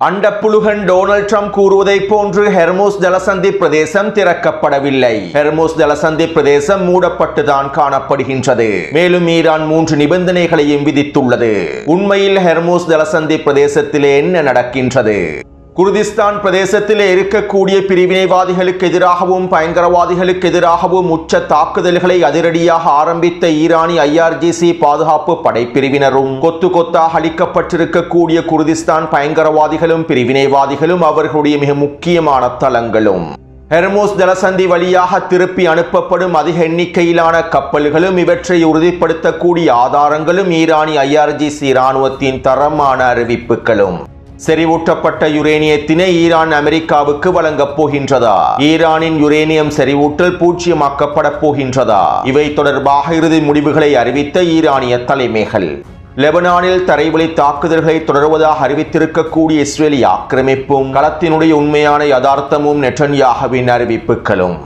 அண்டப்புழுகன் Donald Trump கூறுவதை போன்று ஹெர்முஸ் ஜலசந்தி பிரதேசம் திறக்கப்படவில்லை. ஹெர்முஸ் ஜலசந்தி பிரதேசம் மூடப்பட்டுதான் காணப்படுகின்றது. மேலும் ஈரான் 3 நிபந்தனைகளையும் விதித்துள்ளது. உண்மையில் ஹெர்முஸ் ஜலசந்தி பிரதேசத்திலே என்ன நடக்கின்றது? குர்திஸ்தான் பிரதேசத்திலே இருக்கக்கூடிய பிரிவினைவாதிகளுக்கு எதிராகவும் பயங்கரவாதிகளுக்கு எதிராகவும் உச்ச தாக்குதல்களை அதிரடியாக ஆரம்பித்த ஈரானி IRGC பாதுகாப்பு படைப்பிரிவினரும் கொத்து கொத்தாக அளிக்கப்பட்டிருக்கக்கூடிய குர்திஸ்தான் பயங்கரவாதிகளும் பிரிவினைவாதிகளும் அவர்களுடைய மிக முக்கியமான தளங்களும் ஹெர்முஸ் ஜலசந்தி வழியாக திருப்பி அனுப்பப்படும் அதிக எண்ணிக்கையிலான கப்பல்களும் இவற்றை உறுதிப்படுத்தக்கூடிய ஆதாரங்களும் ஈரானி IRGC இராணுவத்தின் தரமான அறிவிப்புகளும் செறிவூட்டப்பட்ட யுரேனியத்தினை ஈரான் அமெரிக்காவுக்கு வழங்கப் போகின்றதா? ஈரானின் யுரேனியம் செறிவூட்டல் பூஜ்ஜியமாக்கப்பட போகின்றதா? இவை தொடர்பாக இறுதி முடிவுகளை அறிவித்த ஈரானிய தலைமைகள். லெபனானில் தரைவழி தாக்குதல்களை தொடர்வதாக அறிவித்திருக்கக்கூடிய இஸ்ரேலிய ஆக்கிரமிப்பும் களத்தினுடைய உண்மையான யதார்த்தமும் நெட்டன்யாகுவின் அறிவிப்புகளும்.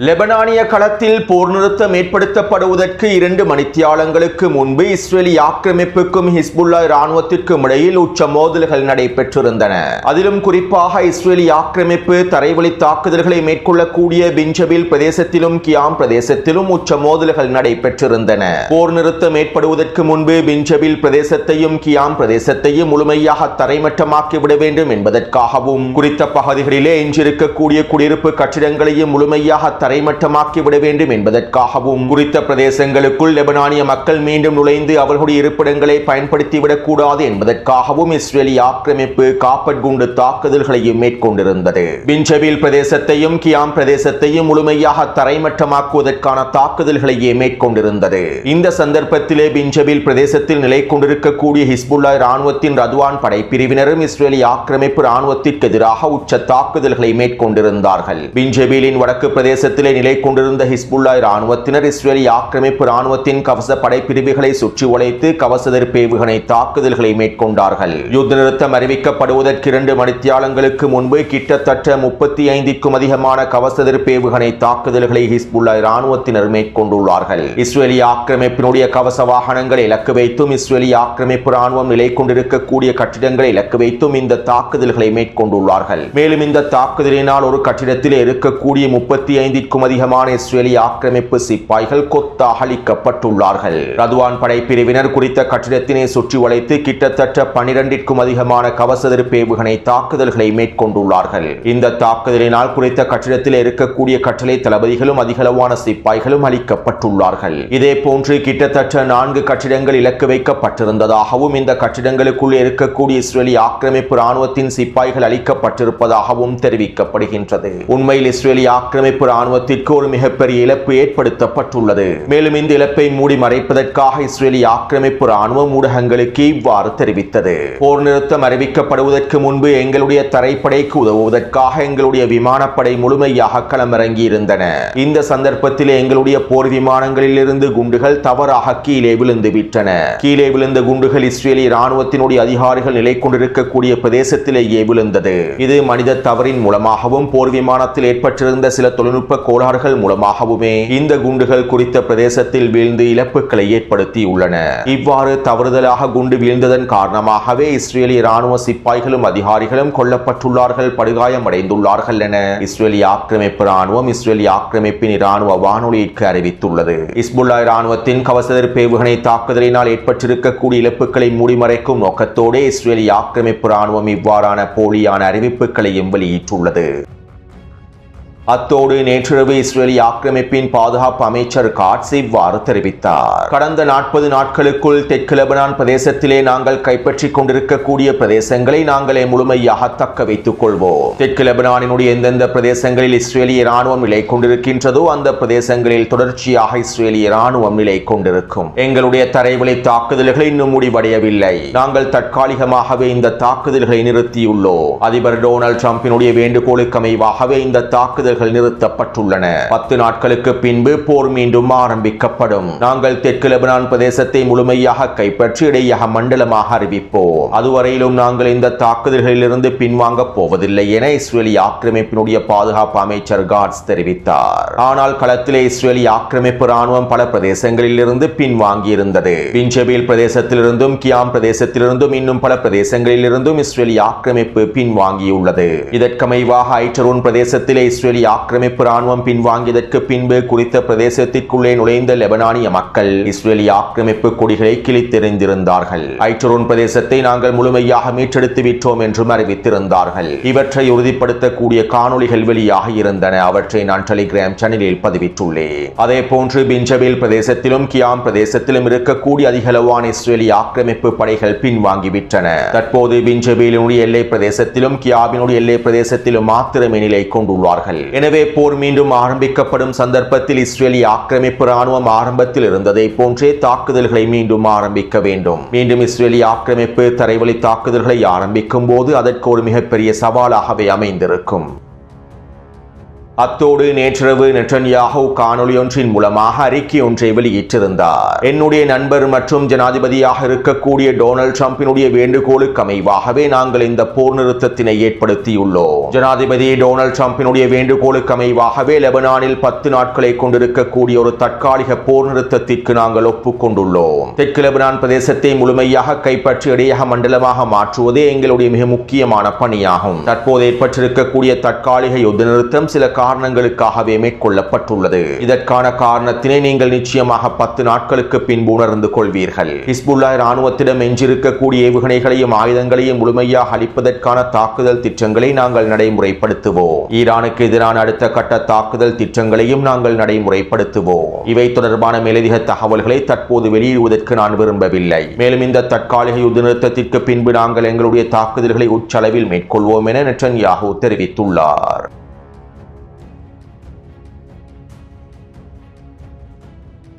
லெபனானிய களத்தில் போர் நிறுத்தம் ஏற்படுத்தப்படுவதற்கு 2 மணித்தியாலங்களுக்கு முன்பு இஸ்ரேலிய ஆக்கிரமிப்புக்கும் ஹிஸ்புல்லா இராணுவத்திற்கும் இடையில் உச்ச மோதல்கள் நடைபெற்றிருந்தன. அதிலும் குறிப்பாக இஸ்ரேலிய ஆக்கிரமிப்பு தரைவழி தாக்குதல்களை மேற்கொள்ளக்கூடிய பிஞ்சபில் பிரதேசத்திலும் கியாம் பிரதேசத்திலும் உச்ச மோதல்கள் நடைபெற்றிருந்தன. போர் நிறுத்தம் ஏற்படுவதற்கு முன்பு பிஞ்சபில் பிரதேசத்தையும் கியாம் பிரதேசத்தையும் முழுமையாக தரைமட்டமாக்கிவிட வேண்டும் என்பதற்காகவும் குறித்த பகுதிகளிலே எஞ்சிருக்கக்கூடிய குடியிருப்பு கட்டிடங்களையும் முழுமையாக தரைமட்டமாக்கிவிட வேண்டும் என்பதற்காகவும் குறித்த பிரதேசங்களுக்குள் லெபனானிய மக்கள் மீண்டும் நுழைந்து அவர்களுடைய இருப்பிடங்களை பயன்படுத்திவிடக் கூடாது என்பதற்காகவும் இஸ்ரேலிய ஆக்கிரமிப்பு காப்பட் குண்டு தாக்குதல்களையும் மேற்கொண்டிருந்தது. பிஞ்சபில் பிரதேசத்தையும் கியாம் பிரதேசத்தையும் முழுமையாக தரைமட்டமாக்குவதற்கான தாக்குதல்களையே மேற்கொண்டிருந்தது. இந்த சந்தர்ப்பத்திலே பிஞ்சபில் பிரதேசத்தில் நிலை கொண்டிருக்கக்கூடிய ஹிஸ்புல்லா இராணுவத்தின் ரத்வான் படைப்பிரிவினரும் இஸ்ரேலிய ஆக்கிரமிப்பு இராணுவத்திற்கு எதிராக உச்ச தாக்குதல்களை மேற்கொண்டிருந்தார்கள். பிஞ்சபிலின் வடக்கு பிரதேசத்தில் நிலை கொண்டிருந்த ஹிஸ்புல்லா இராணுவத்தினர் இஸ்ரேலிய ஆக்கிரமிப்பு இராணுவத்தின் கவச படைப்பிரிவுகளை சுற்றி வளைத்து கவச எதிர்ப்பு ஏவுகணை தாக்குதல்களை மேற்கொண்டார்கள். யுத்த நிறுத்தம் அறிவிக்கப்படுவதற்கு 2 மணித்தியாலங்களுக்கு முன்பு கிட்டத்தட்ட 35க்கும் அதிகமான கவச எதிர்ப்பு ஏவுகணை தாக்குதல்களை ஹிஸ்புல்லா இராணுவத்தினர் மேற்கொண்டுள்ளார்கள். இஸ்ரேலிய ஆக்கிரமிப்பினுடைய கவச வாகனங்களை இலக்கு வைத்தும் இஸ்ரேலிய ஆக்கிரமிப்பு இராணுவம் நிலை கொண்டிருக்கக்கூடிய கட்டிடங்களை இலக்கு வைத்தும் இந்த தாக்குதல்களை மேற்கொண்டுள்ளார்கள். மேலும் இந்த தாக்குதலினால் ஒரு கட்டிடத்தில் இருக்கக்கூடிய 35க்கும் அதிகமான இஸ்ரேலிய ஆக்கிரமிப்பு சிப்பாய்கள் கொத்தாக அளிக்கப்பட்டுள்ளார்கள். ரத்வான் படைப்பிரிவினர் குறித்த கட்டிடத்தினை சுற்றி வளைத்து கிட்டத்தட்ட 12க்கும் அதிகமான கவச எதிர்ப்பு ஏவுகணை தாக்குதல்களை மேற்கொண்டுள்ளார்கள். இந்த தாக்குதலினால் குறித்த கட்டிடத்தில் இருக்கக்கூடிய கட்டளை தளபதிகளும் அதிகளவான சிப்பாய்களும் அளிக்கப்பட்டுள்ளார்கள். இதே போன்று கிட்டத்தட்ட 4 கட்டிடங்கள் இலக்கு வைக்கப்பட்டிருந்ததாகவும் இந்த கட்டிடங்களுக்குள் இருக்கக்கூடிய இஸ்ரேலிய ஆக்கிரமிப்பு இராணுவத்தின் சிப்பாய்கள் அளிக்கப்பட்டிருப்பதாகவும் தெரிவிக்கப்படுகின்றது. உண்மையில் இஸ்ரேலிய ஆக்கிரமிப்பு இராணுவத்திற்கு ஒரு மிகப்பெரிய இழப்பு ஏற்படுத்தப்பட்டுள்ளது. மேலும் இந்த இழப்பை மூடி மறைப்பதற்காக இஸ்ரேலிய ஆக்கிரமிப்பு இராணுவம் ஊடகங்களுக்கு இவ்வாறு தெரிவித்தது. போர் நிறுத்தம் அறிவிக்கப்படுவதற்கு முன்பு எங்களுடைய தரைப்படைக்கு உதவுவதற்காக எங்களுடைய விமானப்படை முழுமையாக களமிறங்கி இருந்தன. இந்த சந்தர்ப்பத்தில் எங்களுடைய போர் விமானங்களில் இருந்து குண்டுகள் தவறாக கீழே விழுந்து விட்டன. கீழே விழுந்த குண்டுகள் இஸ்ரேலிய இராணுவத்தினுடைய அதிகாரிகள் நிலை கொண்டிருக்கக்கூடிய பிரதேசத்திலேயே விழுந்தது. இது மனித தவறின் மூலமாகவும் போர் விமானத்தில் ஏற்பட்டிருந்த சில தொழில்நுட்ப கோளாறுகள் மூலமாகவுமே இந்த குண்டுகள் குறித்த பிரதேசத்தில் வீழ்ந்து இழப்புகளை ஏற்படுத்தியுள்ளன. இவ்வாறு தவறுதலாக குண்டு வீழ்ந்ததன் காரணமாகவே இஸ்ரேலிய இராணுவ சிப்பாய்களும் அதிகாரிகளும் கொல்லப்பட்டுள்ளார்கள், படுகாயமடைந்துள்ளார்கள் என இஸ்ரேலிய ஆக்கிரமிப்பு இராணுவம் இஸ்ரேலிய ஆக்கிரமிப்பின் இராணுவ வானொலிக்கு அறிவித்துள்ளது. ஹிஸ்புல்லா இராணுவத்தின் கவச எதிர்ப்பு ஏவுகணை தாக்குதலினால் ஏற்பட்டிருக்கக்கூடிய இழப்புகளை மூடிமறைக்கும் நோக்கத்தோடு இஸ்ரேலிய ஆக்கிரமிப்பு இராணுவம் இவ்வாறான போலியான அறிவிப்புகளையும் வெளியிட்டுள்ளது. அத்தோடு நேற்றிரவு இஸ்ரேலிய ஆக்கிரமிப்பின் பாதுகாப்பு அமைச்சர் காட்ஸ் இவ்வாறு தெரிவித்தார். கடந்த 40 நாட்களுக்குள் தெற்கு லெபனான் பிரதேசத்திலே நாங்கள் கைப்பற்றிக் கொண்டிருக்கக்கூடிய பிரதேசங்களை நாங்களே முழுமையாக தக்க வைத்துக் கொள்வோம். தெற்கு லெபனானினுடைய எந்தெந்த பிரதேசங்களில் இஸ்ரேலிய இராணுவம் நிலை கொண்டிருக்கின்றதோ அந்த பிரதேசங்களில் தொடர்ச்சியாக இஸ்ரேலிய இராணுவம் நிலை கொண்டிருக்கும். எங்களுடைய தரைவழி தாக்குதல்கள் இன்னும் முடிவடையவில்லை. நாங்கள் தற்காலிகமாகவே இந்த தாக்குதல்களை நிறுத்தியுள்ளோம். அதிபர் டொனால்ட் ட்ரம்பினுடைய வேண்டுகோளுக்கு அமைவாகவே இந்த தாக்குதல் தாக்குதல்கள் நிறுத்தப்பட்டுள்ளன. 10 நாட்களுக்கு பின்பு போர் மீண்டும் ஆரம்பிக்கப்படும். நாங்கள் தெற்கு லெபனான் பிரதேசத்தை முழுமையாக கைப்பற்றி இடையக மண்டலமாக அறிவிப்போம். அதுவரையிலும் நாங்கள் இந்த தாக்குதல்களிலிருந்து பின்வாங்க போவதில்லை என இஸ்ரேலி ஆக்கிரமிப்பினுடைய பாதுகாப்பு அமைச்சர் காட்ஸ் தெரிவித்தார். ஆனால் களத்திலே இஸ்ரேலி ஆக்கிரமிப்பு ராணுவம் பல பிரதேசங்களில் இருந்து பின்வாங்கி இருந்தது. பின்ஜபீல் பிரதேசத்திலிருந்தும் கியாம் பிரதேசத்திலிருந்தும் இன்னும் பல பிரதேசங்களில் இருந்தும் இஸ்ரேலி ஆக்கிரமிப்பு பின்வாங்கியுள்ளது. இதற்கமைவாக ஐட்டரூன் பிரதேசத்திலே இஸ்ரேலி ஆக்கிரமிப்பு ராணுவம் பின்வாங்கியதற்கு பின்பு குறித்த பிரதேசத்திற்குள்ளே நுழைந்த லெபனானிய மக்கள் இஸ்ரேலி ஆக்கிரமிப்பு கொடிகளை கிழித்தெறிந்திருந்தார்கள். ஐட்டரூன் பிரதேசத்தை நாங்கள் முழுமையாக மீட்டெடுத்து விட்டோம் என்றும் அறிவித்திருந்தார்கள். இவற்றை உறுதிப்படுத்தக்கூடிய காணொளிகள் வெளியாக இருந்தன. அவற்றை நான் டெலிகிராம் சேனலில் பதிவிட்டுள்ளேன். அதே போன்று பின்ஜபீல் பிரதேசத்திலும் கியாம் பிரதேசத்திலும் இருக்கக்கூடிய அதிகளவான இஸ்ரேலி ஆக்கிரமிப்பு படைகள் பின்வாங்கிவிட்டன. தற்போது பின்ஜபீலினுடைய எல்லை பிரதேசத்திலும் கியாபினுடைய எல்லை பிரதேசத்திலும் மாத்திரமே நிலை கொண்டுள்ளார்கள். எனவே போர் மீண்டும் ஆரம்பிக்கப்படும் சந்தர்ப்பத்தில் இஸ்ரேலி ஆக்கிரமிப்பு ராணுவம் ஆரம்பத்தில் இருந்ததை போன்றே தாக்குதல்களை மீண்டும் ஆரம்பிக்க வேண்டும். மீண்டும் இஸ்ரேலி ஆக்கிரமிப்பு தரைவழி தாக்குதல்களை ஆரம்பிக்கும் போது அதற்கு ஒரு மிகப்பெரிய சவாலாகவே அமைந்திருக்கும். அத்தோடு நேற்றிரவு நெட்டன்யாஹூ காணொலி ஒன்றின் மூலமாக அறிக்கை ஒன்றை வெளியிட்டிருந்தார். என்னுடைய நண்பர் மற்றும் ஜனாதிபதியாக இருக்கக்கூடிய டொனால்ட் ட்ரம்பினுடைய வேண்டுகோளுக்கு அமைவாகவே நாங்கள் இந்த போர் நிறுத்தத்தினை ஏற்படுத்தியுள்ளோம். ஜனாதிபதி டொனால்ட் ட்ரம்பினுடைய வேண்டுகோளுக்கு அமைவாகவே லெபனானில் 10 நாட்களை கொண்டிருக்கக்கூடிய ஒரு தற்காலிக போர் நிறுத்தத்திற்கு நாங்கள் ஒப்புக்கொண்டுள்ளோம். தெற்கு லெபனான் பிரதேசத்தை முழுமையாக கைப்பற்றி இடையக மண்டலமாக மாற்றுவதே எங்களுடைய மிக முக்கியமான பணியாகும். தற்போது ஏற்பட்டிருக்கக்கூடிய தற்காலிக யுத்த நிறுத்தம் சில காரணங்களுக்காகவே மேற்கொள்ளப்பட்டுள்ளது. இதற்கான காரணத்தினை நீங்கள் நிச்சயமாக 10 நாட்களுக்கு பின்பு உணர்ந்து கொள்வீர்கள். ஹிஸ்புல்லாஹ் ராணுவத்திடம் எஞ்சிருக்கக்கூடிய ஏவுகணைகளையும் ஆயுதங்களையும் முழுமையாக அளிப்பதற்கான தாக்குதல் திட்டங்களை நாங்கள் நடைமுறைப்படுத்துவோம். ஈரானுக்கு எதிரான அடுத்த கட்ட தாக்குதல் திட்டங்களையும் நாங்கள் நடைமுறைப்படுத்துவோம். இவை தொடர்பான மேலதிக தகவல்களை தற்போது வெளியிடுவதற்கு நான் விரும்பவில்லை. மேலும் இந்த தற்காலிக யுத்த நிறுத்தத்திற்கு பின்பு நாங்கள் எங்களுடைய தாக்குதல்களை உச்சளவில் மேற்கொள்வோம் என நெட்டன்யாஹூ தெரிவித்துள்ளார்.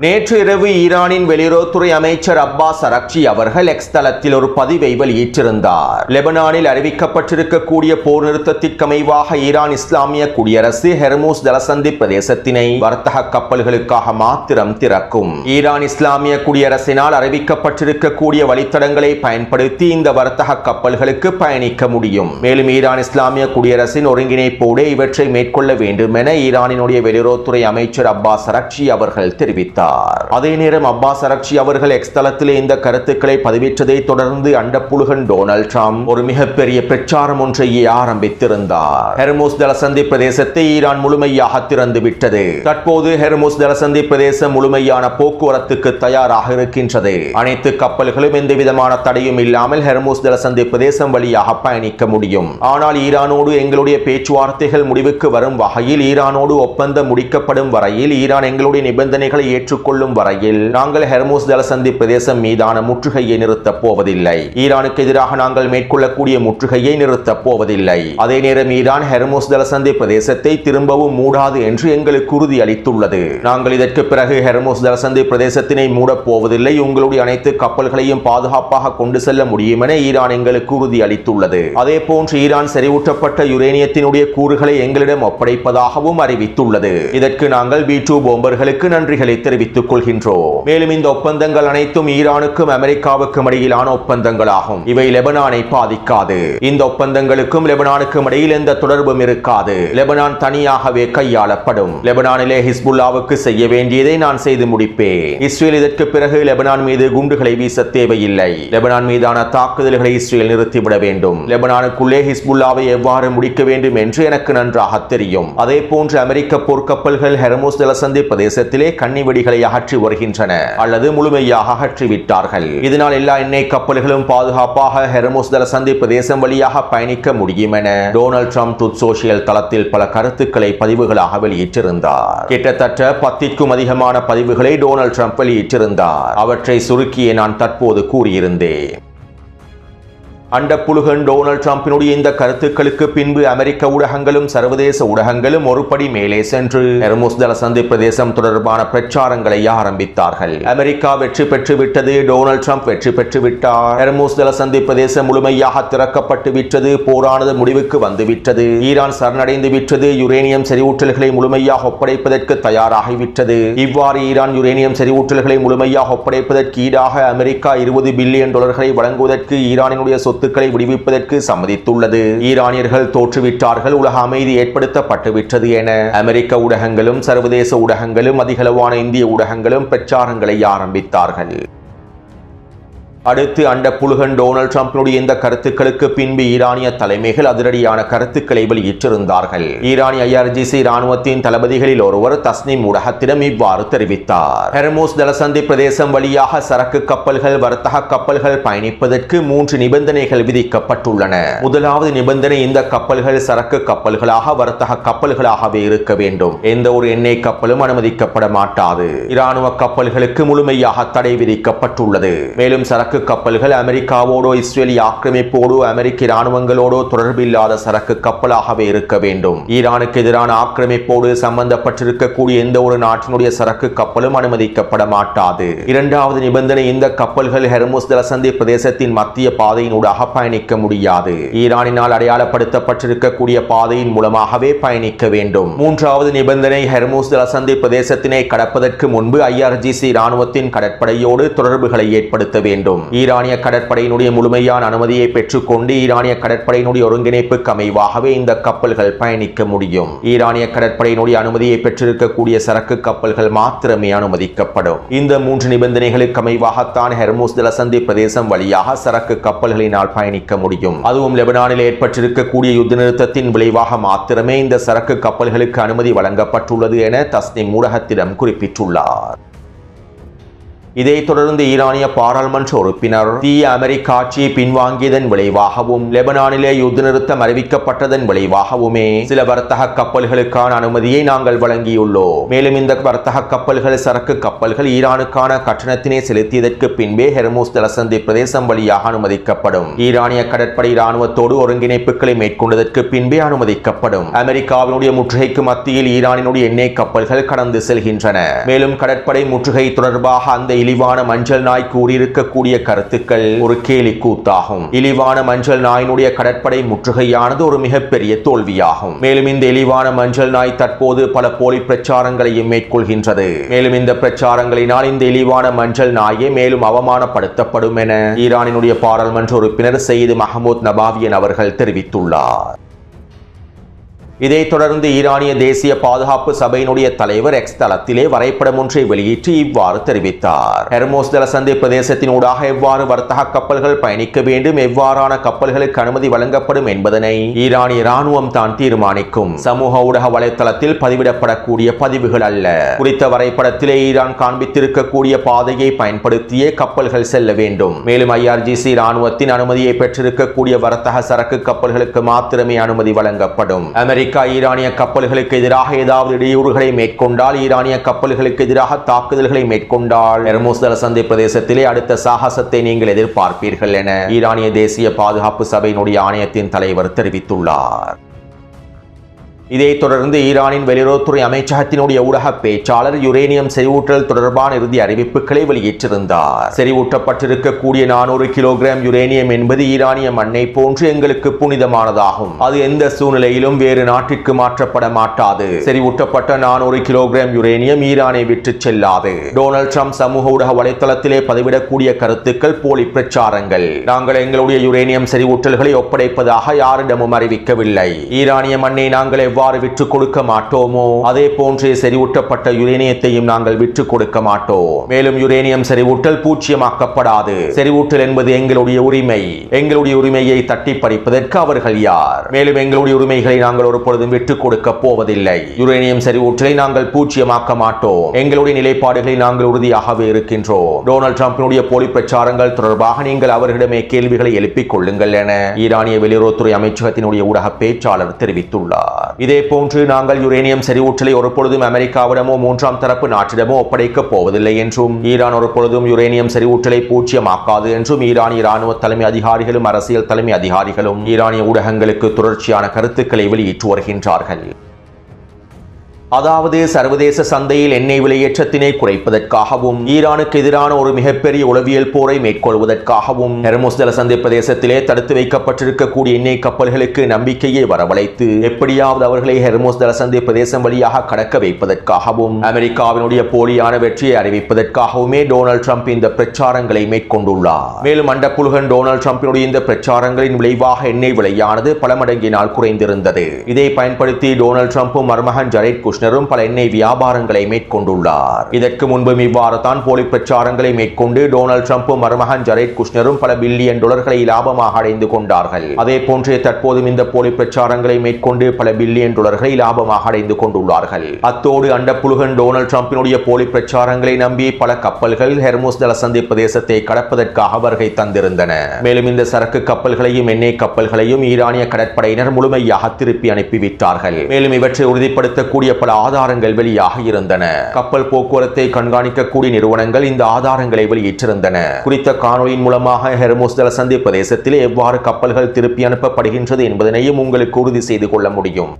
நேற்று இரவு ஈரானின் வெளியுறவுத்துறை அமைச்சர் அப்பாஸ் அரக்சி அவர்கள் எக்ஸ் தளத்தில் ஒரு பதிவை வெளியிட்டிருந்தார். லெபனானில் அறிவிக்கப்பட்டிருக்கக்கூடிய போர் நிறுத்தத்திற்கமைவாக ஈரான் இஸ்லாமிய குடியரசு ஹெர்மூஸ் ஜலசந்தி பிரதேசத்தினை வர்த்தக கப்பல்களுக்காக மாத்திரம் திறக்கும். ஈரான் இஸ்லாமிய குடியரசினால் அறிவிக்கப்பட்டிருக்கக்கூடிய வழித்தடங்களை பயன்படுத்தி இந்த வர்த்தக கப்பல்களுக்கு பயணிக்க முடியும். மேலும் ஈரான் இஸ்லாமிய குடியரசின் ஒருங்கிணைப்போடு இவற்றை மேற்கொள்ள வேண்டும் என ஈரானினுடைய வெளியுறவுத்துறை அமைச்சர் அப்பாஸ் அரக்சி அவர்கள் தெரிவித்தார். அதே நேரம் அப்பாஸ் அரக்சி அவர்கள் எக்ஸ் தளத்திலே இந்த கருத்துக்களை பதிவிட்டதை தொடர்ந்து அண்டப்புழுகன் டொனால்ட் ட்ரம்ப் ஒரு மிகப்பெரிய பிரச்சாரம் ஒன்றையே ஆரம்பித்திருந்தார். ஹெர்மூஸ் ஜலசந்தி பிரதேசத்தை ஈரான் முழுமையாக திறந்து விட்டது. தற்போது ஹெர்மூஸ் ஜலசந்தி பிரதேசம் முழுமையான போக்குவரத்துக்கு தயாராக இருக்கின்றது. அனைத்து கப்பல்களும் எந்த விதமான தடையும் இல்லாமல் ஹெர்மூஸ் ஜலசந்தி பிரதேசம் வழியாக பயணிக்க முடியும். ஆனால் ஈரானோடு எங்களுடைய பேச்சுவார்த்தைகள் முடிவுக்கு வரும் வகையில், ஈரானோடு ஒப்பந்தம் முடிக்கப்படும் வரையில், ஈரான் எங்களுடைய நிபந்தனைகளை ஏற்றுக்கொள்ளும் வரையில் நாங்கள் ஹெர்மூஸ் ஜலசந்தி பிரதேசம் மீதான முற்றுகையை நிறுத்தப் போவதில்லை. ஈரானுக்கு எதிராக நாங்கள் மேற்கொள்ளக்கூடிய முற்றுகையை நிறுத்தப் போவதில்லை. அதே நேரம் ஈரான் ஹெர்மூஸ் ஜலசந்தி பிரதேசத்தை திரும்பவும் மூடாது என்று எங்களுக்கு உறுதி அளித்துள்ளது. நாங்கள் இதற்கு பிறகு ஹெர்மூஸ் ஜலசந்தி பிரதேசத்தினை மூடப் போவதில்லை. உங்களுடைய அனைத்து கப்பல்களையும் பாதுகாப்பாக கொண்டு செல்ல முடியும் என ஈரான் எங்களுக்கு உறுதி அளித்துள்ளது. அதே போன்று ஈரான் செறிவூட்டப்பட்ட யுரேனியத்தினுடைய கூறுகளை எங்களிடம் ஒப்படைப்பதாகவும் அறிவித்துள்ளது. இதற்கு நாங்கள் B2 போம்பர்களுக்கு நன்றிகளை தெரிவித்துக் கொள்கின்றோம். மேலும் இந்த ஒப்பந்தங்கள் அனைத்தும் ஈரானுக்கும் அமெரிக்காவுக்கும் இடையிலான ஒப்பந்தங்களாகும். இவை லெபனானை பாதிக்காது. இந்த ஒப்பந்தங்களுக்கும் லெபனானுக்கும் இடையில் எந்த தொடர்பும் இருக்காது. லெபனான் தனியாகவே கையாளப்படும். லெபனானிலே ஹிஸ்புல்லாவுக்கு செய்ய வேண்டியதை நான் செய்து முடிப்பேன். இஸ்ரேல் இதற்கு பிறகு லெபனான் மீது குண்டுகளை வீச தேவையில்லை. லெபனான் மீதான தாக்குதல்களை இஸ்ரேல் நிறுத்திவிட வேண்டும். லெபனானுக்குள்ளே ஹிஸ்புல்லாவை எவ்வாறு முடிக்க வேண்டும் என்று எனக்கு நன்றாக தெரியும். அதே போன்று அமெரிக்க போர்க்கப்பல்கள் ஹெர்மூஸ் ஜலசந்தி பிரதேசத்திலே கன்னிவெடிகளை அகற்றி வருகின்றன அல்லது முழுமையாக அகற்றிவிட்டார்கள். இதனால் எல்லா எண்ணெய் கப்பல்களும் பாதுகாப்பாக ஹெர்மூஸ் ஜலசந்தி பிரதேசம் வழியாக பயணிக்க முடியும் என டொனால்ட் ட்ரம்ப் ட்ரூத் சோஷியல் தளத்தில் பல கருத்துக்களை பதிவுகளாக வெளியிட்டிருந்தார். கிட்டத்தட்ட 10க்கும் அதிகமான பதிவுகளை டொனால்ட் ட்ரம்ப் வெளியிட்டிருந்தார். அவற்றை சுருக்கியே நான் தற்போது கூறியிருந்தேன். அண்டப்புழுகன் டொனால்ட் ட்ரம்பினுடைய இந்த கருத்துக்களுக்கு பின்பு அமெரிக்க ஊடகங்களும் சர்வதேச ஊடகங்களும் ஒருபடி மேலே சென்று ஹெர்முஸ் ஜலசந்தி பிரதேசம் தொடர்பான பிரச்சாரங்களை ஆரம்பித்தார்கள். அமெரிக்கா வெற்றி பெற்று விட்டது, டொனால்ட் ட்ரம்ப் வெற்றி பெற்று விட்டார், ஹெர்முஸ் ஜலசந்தி பிரதேசம் முழுமையாக திறக்கப்பட்டு விட்டது, போரானது முடிவுக்கு வந்துவிட்டது, ஈரான் சரணடைந்து விட்டது, யுரேனியம் செறிவூட்டல்களை முழுமையாக ஒப்படைப்பதற்கு தயாராகிவிட்டது. இவ்வாறு ஈரான் யுரேனியம் செறிவூட்டல்களை முழுமையாக ஒப்படைப்பதற்கு ஈடாக அமெரிக்கா $20 பில்லியன் வழங்குவதற்கு ஈரானினுடைய சொத்துக்களை விடுவிப்பதற்கு சம்மதித்துள்ளது. ஈரானியர்கள் தோற்றுவிட்டார்கள், உலக அமைதி ஏற்படுத்தப்பட்டுவிட்டது என அமெரிக்க ஊடகங்களும் சர்வதேச ஊடகங்களும் அதிகளவான இந்திய ஊடகங்களும் பிரச்சாரங்களை ஆரம்பித்தார்கள். அடுத்து அண்டப்புழுகன் டொனால்ட் ட்ரம்பினுடைய இந்த கருத்துக்களுக்கு பின்பு ஈரானிய தலைமைகள் அதிரடியான கருத்துக்களை வெளியிட்டிருந்தார்கள். ஈரானிய IRGC ராணுவத்தின் தளபதிகளில் ஒருவர் தஸ்னீம் ஊடகத்திடம் இவ்வாறு தெரிவித்தார். ஹெர்முஸ் ஜலசந்தி பிரதேசம் வழியாக சரக்கு கப்பல்கள், வர்த்தக கப்பல்கள் பயணிப்பதற்கு 3 நிபந்தனைகள் விதிக்கப்பட்டுள்ளன. முதலாவது நிபந்தனை, இந்த கப்பல்கள் சரக்கு கப்பல்களாக வர்த்தக கப்பல்களாகவே இருக்க வேண்டும். எந்த ஒரு எண்ணெய் கப்பலும் அனுமதிக்கப்பட மாட்டாது. இராணுவ கப்பல்களுக்கு முழுமையாக தடை விதிக்கப்பட்டுள்ளது. மேலும் சரக்கு கப்பல்கள் அமெரிக்காவோடோ இஸ்ரேலிய ஆக்கிரமிப்போடோ அமெரிக்க இராணுவங்களோடோ தொடர்பில்லாத சரக்கு கப்பலாகவே இருக்க வேண்டும். ஈரானுக்கு எதிரான ஆக்கிரமிப்போடு சம்பந்தப்பட்டிருக்கக்கூடிய எந்த ஒரு நாட்டினுடைய சரக்கு கப்பலும் அனுமதிக்கப்பட மாட்டாது. இரண்டாவது நிபந்தனை, இந்த கப்பல்கள் ஹெர்முஸ் ஜலசந்தி பிரதேசத்தின் மத்திய பாதையினூடாக பயணிக்க முடியாது. ஈரானினால் அடையாளப்படுத்தப்பட்டிருக்கக்கூடிய பாதையின் மூலமாகவே பயணிக்க வேண்டும். மூன்றாவது நிபந்தனை, ஹெர்முஸ் ஜலசந்தி பிரதேசத்தினை கடப்பதற்கு முன்பு IRGC ராணுவத்தின் கடற்படையோடு தொடர்புகளை ஏற்படுத்த வேண்டும். ஈரானிய கடற்படையினுடைய முழுமையான அனுமதியை பெற்றுக்கொண்டு ஈரானிய கடற்படையினுடைய ஒருங்கிணைப்புக்கு அமைவாகவே இந்த கப்பல்கள் பயணிக்க முடியும். ஈரானிய கடற்படையினுடைய அனுமதியை பெற்றிருக்கக்கூடிய சரக்கு கப்பல்கள் மாத்திரமே அனுமதிக்கப்படும். இந்த 3 நிபந்தனைகளுக்கு அமைவாகத்தான் ஹெர்முஸ் ஜலசந்தி பிரதேசம் வழியாக சரக்கு கப்பல்களினால் பயணிக்க முடியும். அதுவும் லெபனானில் ஏற்பட்டிருக்கக்கூடிய யுத்த நிறுத்தத்தின் விளைவாக மாத்திரமே இந்த சரக்கு கப்பல்களுக்கு அனுமதி வழங்கப்பட்டுள்ளது என தஸ்னீம் ஊடகத்திடம் குறிப்பிட்டுள்ளார். இதைத் தொடர்ந்து ஈரானிய பாராளுமன்ற உறுப்பினர் தீய அமெரிக்க ஆட்சியை பின்வாங்கியதன் விளைவாகவும் லெபனானிலே யுத்த நிறுத்தம் அறிவிக்கப்பட்டதன் விளைவாகவுமே சில வர்த்தக கப்பல்களுக்கான அனுமதியை நாங்கள் வழங்கியுள்ளோம். மேலும் இந்த வர்த்தக கப்பல்கள் சரக்கு கப்பல்கள் ஈரானுக்கான கட்டணத்தினை செலுத்தியதற்கு பின்பே ஹெர்முஸ் ஜலசந்தி பிரதேசம் வழியாக அனுமதிக்கப்படும். ஈரானிய கடற்படை இராணுவத்தோடு ஒருங்கிணைப்புகளை மேற்கொண்டதற்கு பின்பே அனுமதிக்கப்படும். அமெரிக்காவினுடைய முற்றுகைக்கு மத்தியில் ஈரானினுடைய எண்ணெய் கப்பல்கள் கடந்து செல்கின்றன. மேலும் கடற்படை முற்றுகை தொடர்பாக அந்த இழிவான மஞ்சள் நாய் கூறியிருக்கக்கூடிய கருத்துக்கள் ஒரு கேலி கூத்தாகும். இழிவான மஞ்சள் நாயினுடைய கடற்படை முற்றுகையானது ஒரு மிகப்பெரிய தோல்வியாகும். மேலும் இந்த இழிவான மஞ்சள் நாய் தற்போது பல போலி பிரச்சாரங்களையும் மேற்கொள்கின்றது. மேலும் இந்த பிரச்சாரங்களினால் இந்த இழிவான மஞ்சள் நாயே மேலும் அவமானப்படுத்தப்படும் என ஈரானினுடைய பாராளுமன்ற உறுப்பினர் சயீத் மஹமூத் நபாவியன் அவர்கள் தெரிவித்துள்ளார். இதைத் தொடர்ந்து ஈரானிய தேசிய பாதுகாப்பு சபையினுடைய தலைவர் எக்ஸ் தளத்திலே வரைபடம் ஒன்றை வெளியிட்டு இவ்வாறு தெரிவித்தார். ஹெர்முஸ் ஜலசந்தி பிரதேசத்தினூடாக எவ்வாறு வர்த்தக கப்பல்கள் பயணிக்க வேண்டும், எவ்வாறான கப்பல்களுக்கு அனுமதி வழங்கப்படும் என்பதனை ஈரானிய ராணுவம் தான் தீர்மானிக்கும். சமூக ஊடக வலைத்தளத்தில் பதிவிடப்படக்கூடிய பதிவுகள் அல்ல. குறித்த வரைபடத்திலே ஈரான் காண்பித்திருக்கக்கூடிய பாதையை பயன்படுத்தியே கப்பல்கள் செல்ல வேண்டும். மேலும் IRGC ராணுவத்தின் அனுமதியை பெற்றிருக்கக்கூடிய வர்த்தக சரக்கு கப்பல்களுக்கு மாத்திரமே அனுமதி வழங்கப்படும். அமெரிக்கா ஈரானிய கப்பல்களுக்கு எதிராக ஏதாவது இடையூறுகளை மேற்கொண்டால், ஈரானிய கப்பல்களுக்கு எதிராக தாக்குதல்களை மேற்கொண்டால் ஹெர்முஸ் ஜலசந்தி பிரதேசத்திலே அடுத்த சாகசத்தை நீங்கள் எதிர்பார்ப்பீர்கள் என ஈரானிய தேசிய பாதுகாப்பு சபையினுடைய ஆணையத்தின் தலைவர் தெரிவித்துள்ளார். இதைத் தொடர்ந்து ஈரானின் வெளியுறவுத்துறை அமைச்சகத்தினுடைய ஊடக பேச்சாளர் யுரேனியம் செறிவூட்டல் தொடர்பான இறுதி அறிவிப்புகளை வெளியிட்டிருந்தார். செறிவூட்டப்பட்டிருக்கக்கூடிய 400 கிலோகிராம் யுரேனியம் என்பது ஈரானிய மண்ணை போன்று எங்களுக்கு புனிதமானதாகும். அது எந்த சூழ்நிலையிலும் வேறு நாட்டிற்கு மாற்றப்பட மாட்டாது. செறிவூட்டப்பட்ட 400 கிலோகிராம் யுரேனியம் ஈரானை விட்டு செல்லாது. டொனால்ட் ட்ரம்ப் சமூக ஊடக வலைத்தளத்திலே பதிவிடக்கூடிய கருத்துக்கள் போலி பிரச்சாரங்கள். நாங்கள் எங்களுடைய யுரேனியம் செறிவூட்டல்களை ஒப்படைப்பதாக யாரிடமும் அறிவிக்கவில்லை. ஈரானிய மண்ணை நாங்கள் எவ்வாறு விற்றுக் கொடுக்க மாட்டோமோ அதே போன்றே செறிவூட்டப்பட்ட யுரேனியத்தையும் நாங்கள் விற்றுக் கொடுக்க மாட்டோம். மேலும் யுரேனியம் செறிவூட்டல் பூச்சியமாக்கப்படாது. செறிவூட்டல் என்பது எங்களுடைய உரிமை. எங்களுடைய உரிமையை தட்டி பறிப்பதற்கு அவர்கள் யார்? மேலும் எங்களுடைய உரிமைகளை நாங்கள் ஒரு பொழுதும் விட்டுக் கொடுக்க போவதில்லை. யுரேனியம் செறிவூட்டலை நாங்கள் பூச்சியமாக்க மாட்டோம். எங்களுடைய நிலைப்பாடுகளை நாங்கள் உறுதியாகவே இருக்கின்றோம். டொனால்ட் ட்ரம்பினுடைய போலி பிரச்சாரங்கள் தொடர்பாக நீங்கள் அவர்களிடமே கேள்விகளை எழுப்பிக் கொள்ளுங்கள் என ஈரானிய வெளியுறவுத்துறை அமைச்சகத்தினுடைய ஊடக பேச்சாளர் தெரிவித்துள்ளார். இதேபோன்று நாங்கள் யுரேனியம் செறிவூட்டலை ஒருபொழுதும் அமெரிக்காவிடமோ மூன்றாம் தரப்பு நாட்டிடமோ ஒப்படைக்கப் போவதில்லை என்றும் ஈரான் ஒருபொழுதும் யுரேனியம் செறிவூட்டலை பூஜ்ஜியமாக்காது என்றும் ஈரானிய இராணுவ தலைமை அதிகாரிகளும் அரசியல் தலைமை அதிகாரிகளும் ஈரானிய ஊடகங்களுக்கு தொடர்ச்சியான கருத்துக்களை வெளியிட்டு வருகின்றார்கள். அதாவது சர்வதேச சந்தையில் எண்ணெய் விலையேற்றத்தினை குறைப்பதற்காகவும் ஈரானுக்கு எதிரான ஒரு மிகப்பெரிய உளவியல் போரை மேற்கொள்வதற்காகவும் ஹெர்முஸ் ஜலசந்தி பிரதேசத்திலே தடுத்து வைக்கப்பட்டிருக்கக்கூடிய எண்ணெய் கப்பல்களுக்கு நம்பிக்கையை வரவழைத்து எப்படியாவது அவர்களை ஹெர்முஸ் ஜலசந்தி பிரதேசம் வழியாக கடக்க வைப்பதற்காகவும் அமெரிக்காவினுடைய போலியான வெற்றியை அறிவிப்பதற்காகவுமே டொனால்ட் ட்ரம்ப் இந்த பிரச்சாரங்களை மேற்கொண்டுள்ளார். மேலும் அண்டப்புழுகன் டொனால்ட் ட்ரம்பினுடைய இந்த பிரச்சாரங்களின் விளைவாக எண்ணெய் விலையானது பல மடங்கினால் குறைந்திருந்தது. இதை பயன்படுத்தி டொனால்ட் ட்ரம்பும் மருமகன் ஜரேட் குஷ்னரும் பல எண்ணெய் வியாபாரங்களை மேற்கொண்டுள்ளார். இதற்கு முன்பு இவ்வாறு தான் போலி பிரச்சாரங்களை மேற்கொண்டு டொனால்ட் ட்ரம்பும் மருமகன் ஜரேட் குஷ்னரும் பல பில்லியன் டாலர்களை லாபமாக அடைந்து கொண்டார்கள். அதே போன்றே தற்போதும் இந்த போலி பிரச்சாரங்களை மேற்கொண்டு பல பில்லியன் டாலர்களை லாபமாக அடைந்து கொண்டுள்ளார்கள். அத்தோடு அண்டப்புழுகன் டொனால்ட் ட்ரம்பினுடைய போலி பிரச்சாரங்களை நம்பி பல கப்பல்கள் ஹெர்முஸ் ஜலசந்தி பிரதேசத்தை கடப்பதற்காக வருகை தந்திருந்தன. மேலும் இந்த சரக்கு கப்பல்களையும் எண்ணெய் கப்பல்களையும் ஈரானிய கடற்படையினர் முழுமையாக திருப்பி அனுப்பிவிட்டார்கள். மேலும் இவற்றை உறுதிப்படுத்தக்கூடிய பல ஆதாரங்கள் வெளியாக இருந்தன. கப்பல் போக்குவரத்தை கண்காணிக்கக்கூடிய நிறுவனங்கள் இந்த ஆதாரங்களை வெளியிட்டிருந்தன. குறித்த காணொலியின் மூலமாக ஹெர்முஸ் ஜலசந்தி பிரதேசத்தில் எவ்வாறு கப்பல்கள் திருப்பி அனுப்பப்படுகின்றது என்பதனையும் உங்களுக்கு உறுதி செய்து கொள்ள முடியும்.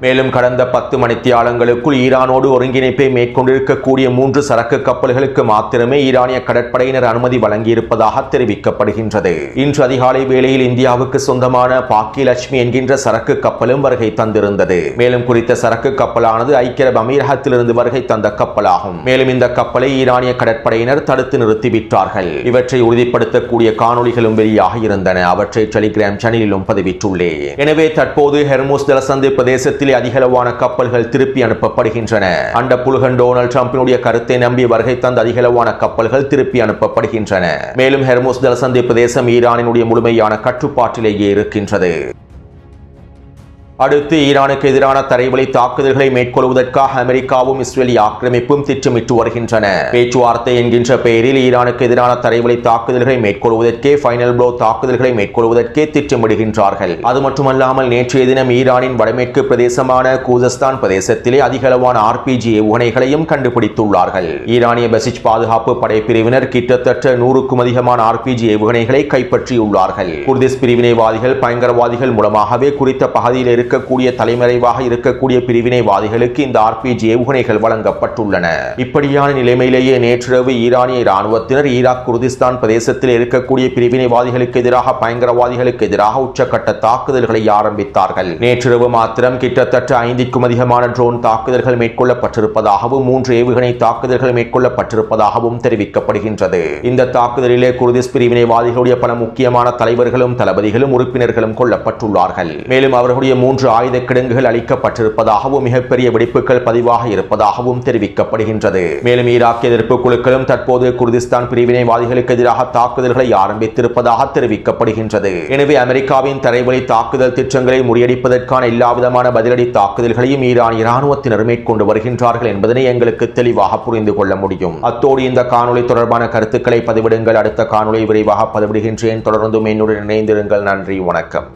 மேலும் கடந்த 10 மணித்தியாலங்களுக்குள் ஈரானோடு ஒருங்கிணைப்பை மேற்கொண்டிருக்கக்கூடிய 3 சரக்கு கப்பல்களுக்கு மாத்திரமே ஈரானிய கடற்படையினர் அனுமதி வழங்கியிருப்பதாக தெரிவிக்கப்படுகின்றது. இன்று அதிகாலை வேளையில் இந்தியாவுக்கு சொந்தமான பாக்கியலட்சுமி என்கின்ற சரக்கு கப்பலும் வருகை தந்திருந்தது. மேலும் குறித்த சரக்கு கப்பலானது ஐக்கிய அரபு அமீரகத்திலிருந்து வருகை தந்த கப்பலாகும். மேலும் இந்த கப்பலை ஈரானிய கடற்படையினர் தடுத்து நிறுத்திவிட்டார்கள். இவற்றை உறுதிப்படுத்தக்கூடிய காணொலிகளும் வெளியாக இருந்தன. அவற்றை டெலிகிராம் சேனலிலும் பதிவிட்டுள்ளேன். எனவே தற்போது ஹெர்முஸ் ஜலசந்தி பிரதேசத்தில் அதிகளவான கப்பல்கள் திருப்பி அனுப்பப்படுகின்றன. அண்டப்புழுகன் டொனால்ட் ட்ரம்பினுடைய கருத்தை நம்பி வருகை தந்த அதிகளவான கப்பல்கள் திருப்பி அனுப்பப்படுகின்றன. மேலும் ஹெர்முஸ் ஜலசந்தி பிரதேசம் ஈரானினுடைய முழுமையான கட்டுப்பாட்டிலேயே இருக்கின்றது. அடுத்து ஈரானுக்கு எதிரான தரைவழி தாக்குதல்களை மேற்கொள்வதற்காக அமெரிக்காவும் இஸ்ரேலி ஆக்கிரமிப்பும் திட்டமிட்டு வருகின்றன. பேச்சுவார்த்தை என்கின்ற பெயரில் ஈரானுக்கு எதிரான தரைவழி தாக்குதல்களை மேற்கொள்வதற்கே ஃபைனல் ப்ளோ தாக்குதல்களை மேற்கொள்வதற்கே திட்டமிடுகின்றார்கள். அது மட்டுமல்லாமல் நேற்றைய தினம் ஈரானின் வடமேற்கு பிரதேசமான கூசஸ்தான் பிரதேசத்திலே அதிகளவான RPG ஏவுகணைகளையும் கண்டுபிடித்துள்ளார்கள். ஈரானிய பெசிச் பாதுகாப்பு படைப்பிரிவினர் கிட்டத்தட்ட 100க்கும் அதிகமான RPG ஏவுகணைகளை கைப்பற்றியுள்ளார்கள். குர்திஸ் பிரிவினைவாதிகள் பயங்கரவாதிகள் மூலமாகவே குறித்த பகுதியில் இருக்கக்கூடிய தலைமறைவாக இருக்கக்கூடிய பிரிவினைவாதிகளுக்கு இந்த RPG ஏவுகணைகள் வழங்கப்பட்டுள்ளன. இப்படியான நிலைமையிலேயே நேற்றிரவு ஈரானிய இராணுவத்தினர் ஈராக் குர்திஸ்தான் பிரதேசத்தில் இருக்கக்கூடிய பிரிவினைவாதிகளுக்கு எதிராக பயங்கரவாதிகளுக்கு எதிராக உச்சக்கட்ட தாக்குதல்களை ஆரம்பித்தார்கள். நேற்றிரவு மாத்திரம் கிட்டத்தட்ட 5க்கும் அதிகமான ட்ரோன் தாக்குதல்கள் மேற்கொள்ளப்பட்டிருப்பதாகவும் 3 ஏவுகணை தாக்குதல்கள் மேற்கொள்ளப்பட்டிருப்பதாகவும் தெரிவிக்கப்படுகின்றது. இந்த தாக்குதலிலே குர்திஸ் பிரிவினைவாதிகளுடைய பல முக்கியமான தலைவர்களும் தளபதிகளும் உறுப்பினர்களும் கொல்லப்பட்டுள்ளார்கள். மேலும் அவர்களுடைய 3 ஆயுத கிடங்குகள் அளிக்கப்பட்டிருப்பதாகவும் மிகப்பெரிய வெடிப்புகள் பதிவாக இருப்பதாகவும் தெரிவிக்கப்படுகின்றது. மேலும் ஈராக் எதிர்ப்பு குழுக்களும் தற்போது குர்திஸ்தான் பிரிவினைவாதிகளுக்கு எதிராக தாக்குதல்களை ஆரம்பித்திருப்பதாக தெரிவிக்கப்படுகின்றது. எனவே அமெரிக்காவின் தரைவழி தாக்குதல் திட்டங்களை முறியடிப்பதற்கான எல்லாவிதமான பதிலடி தாக்குதல்களையும் ஈரான் இராணுவத்தினர் மேற்கொண்டு வருகின்றார்கள் என்பதனை எங்களுக்கு தெளிவாக புரிந்து கொள்ள முடியும். அத்தோடு இந்த காணொலி தொடர்பான கருத்துக்களை பதிவிடுங்கள். அடுத்த காணொலி விரைவாக பதிவிடுகின்றேன். தொடர்ந்தும் என்னுடன் இணைந்திருங்கள். நன்றி, வணக்கம்.